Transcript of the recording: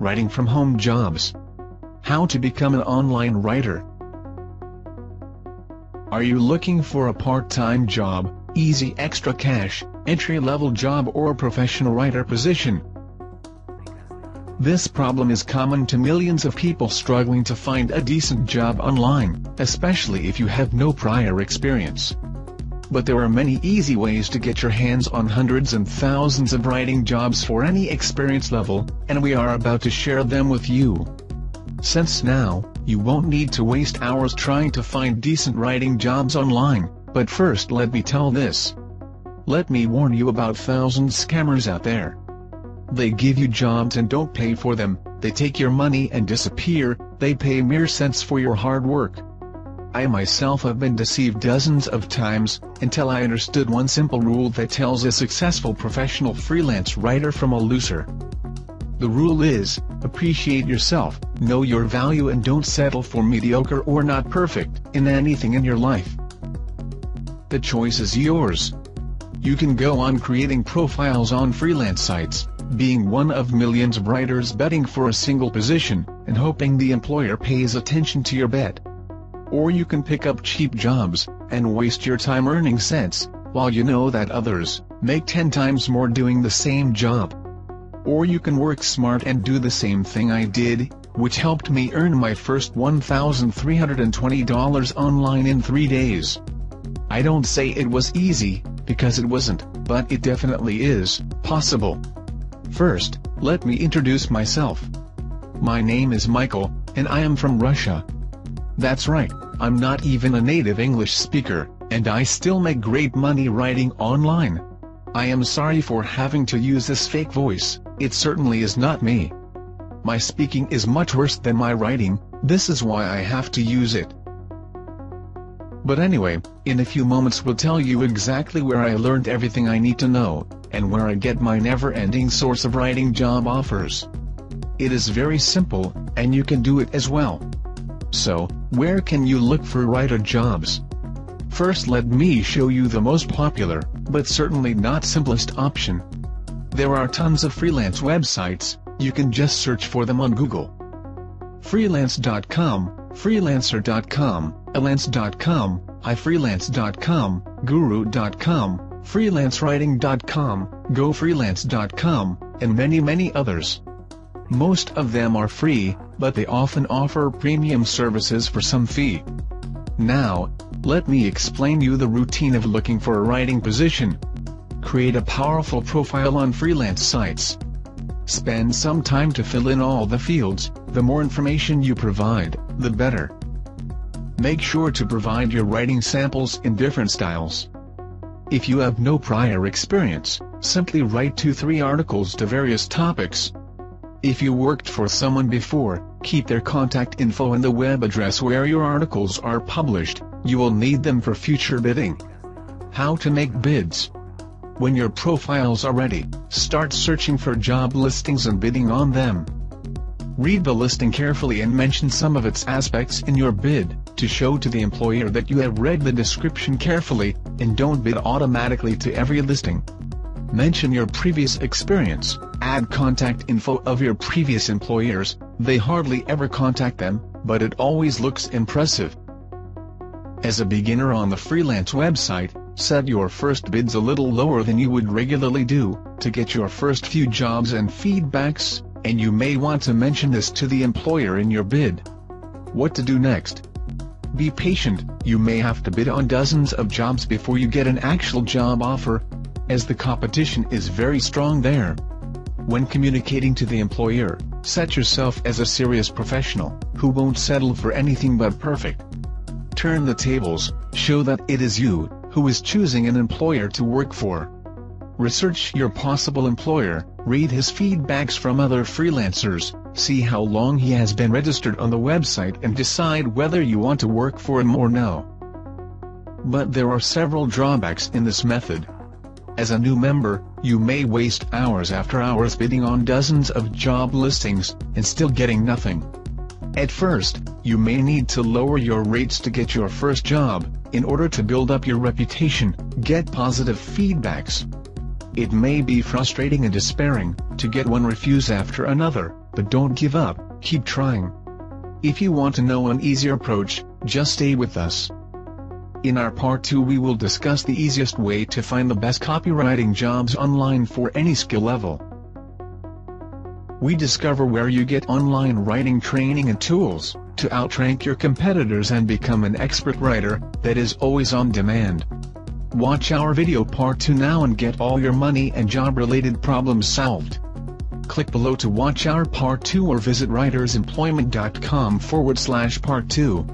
Writing from home jobs. How to become an online writer. Are you looking for a part-time job, easy extra cash, entry-level job or a professional writer position? This problem is common to millions of people struggling to find a decent job online, especially if you have no prior experience. But there are many easy ways to get your hands on hundreds and thousands of writing jobs for any experience level, and we are about to share them with you. Since now, you won't need to waste hours trying to find decent writing jobs online, but first let me tell this. Let me warn you about thousands of scammers out there. They give you jobs and don't pay for them, they take your money and disappear, they pay mere cents for your hard work. I myself have been deceived dozens of times, until I understood one simple rule that tells a successful professional freelance writer from a loser. The rule is, appreciate yourself, know your value and don't settle for mediocre or not perfect in anything in your life. The choice is yours. You can go on creating profiles on freelance sites, being one of millions of writers betting for a single position, and hoping the employer pays attention to your bet. Or you can pick up cheap jobs, and waste your time earning cents, while you know that others make 10 times more doing the same job. Or you can work smart and do the same thing I did, which helped me earn my first $1,320 online in 3 days. I don't say it was easy, because it wasn't, but it definitely is possible. First, let me introduce myself. My name is Michael, and I am from Russia. That's right, I'm not even a native English speaker, and I still make great money writing online. I am sorry for having to use this fake voice, it certainly is not me. My speaking is much worse than my writing, this is why I have to use it. But anyway, in a few moments we'll tell you exactly where I learned everything I need to know, and where I get my never-ending source of writing job offers. It is very simple, and you can do it as well. So, where can you look for writer jobs? First let me show you the most popular, but certainly not simplest option. There are tons of freelance websites, you can just search for them on Google. Freelance.com, Freelancer.com, Elance.com, iFreelance.com, Guru.com, FreelanceWriting.com, GoFreelance.com, and many others. Most of them are free, but they often offer premium services for some fee. Now, let me explain you the routine of looking for a writing position. Create a powerful profile on freelance sites. Spend some time to fill in all the fields, the more information you provide, the better. Make sure to provide your writing samples in different styles. If you have no prior experience, simply write 2-3 articles to various topics. If you worked for someone before, keep their contact info and the web address where your articles are published, you will need them for future bidding. How to make bids. When your profiles are ready, start searching for job listings and bidding on them. Read the listing carefully and mention some of its aspects in your bid, to show to the employer that you have read the description carefully, and don't bid automatically to every listing. Mention your previous experience, add contact info of your previous employers, they hardly ever contact them, but it always looks impressive. As a beginner on the freelance website, set your first bids a little lower than you would regularly do, to get your first few jobs and feedbacks, and you may want to mention this to the employer in your bid. What to do next? Be patient, you may have to bid on dozens of jobs before you get an actual job offer, as the competition is very strong there. When communicating to the employer, set yourself as a serious professional, who won't settle for anything but perfect. Turn the tables, show that it is you who is choosing an employer to work for. Research your possible employer, read his feedbacks from other freelancers, see how long he has been registered on the website and decide whether you want to work for him or no. But there are several drawbacks in this method. As a new member, you may waste hours after hours bidding on dozens of job listings, and still getting nothing. At first, you may need to lower your rates to get your first job, in order to build up your reputation, get positive feedbacks. It may be frustrating and despairing, to get one refuse after another, but don't give up, keep trying. If you want to know an easier approach, just stay with us. In our part 2 we will discuss the easiest way to find the best copywriting jobs online for any skill level. We discover where you get online writing training and tools, to outrank your competitors and become an expert writer, that is always on demand. Watch our video part 2 now and get all your money and job-related problems solved. Click below to watch our part 2 or visit writersemployment.com/part 2.